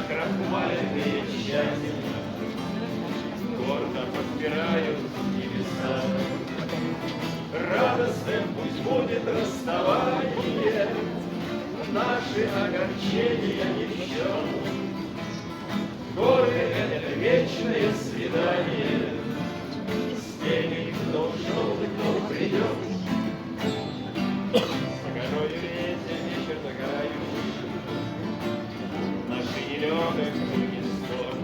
накрахмаленные тщательно, гордо подпирают небеса. Радостным пусть будет расставание, наши огорчения ни в чем. Горы — это вечное свидание с теми, кто ушел и кто придет. За горою ветер вечер догорающий, наши нелегок не столь,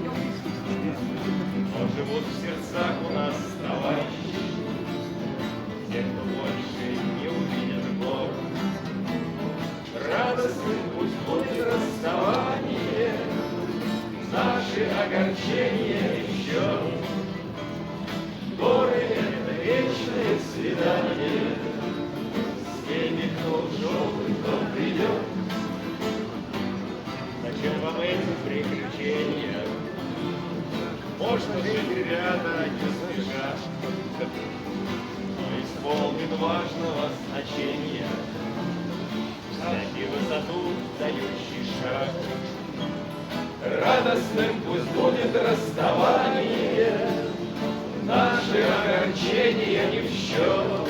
но живут в сердцах у нас товарищи, те, кто больше не увидят гор. Радостным пусть будет расставание, наши огорчения еще. Горы — это вечное свидание с теми, кто ушел и кто придет. Зачем вам эти приключения? Может, жить ребята не спешат, но исполнен важного значения всякий высоту дающий шаг. Радостным пусть будет расставание, наши огорчения ни в счет.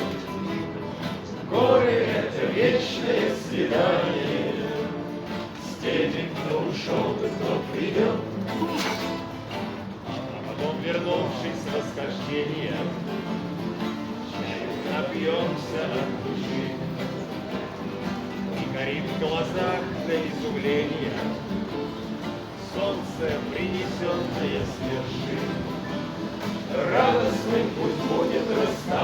Горы — это вечное свидание с теми, кто ушел и кто придет. А потом, вернувшись с восхождения, напьемся от души, и горит в глазах до изумления солнце, принесенное с вершин. Радостным пусть будет расставание,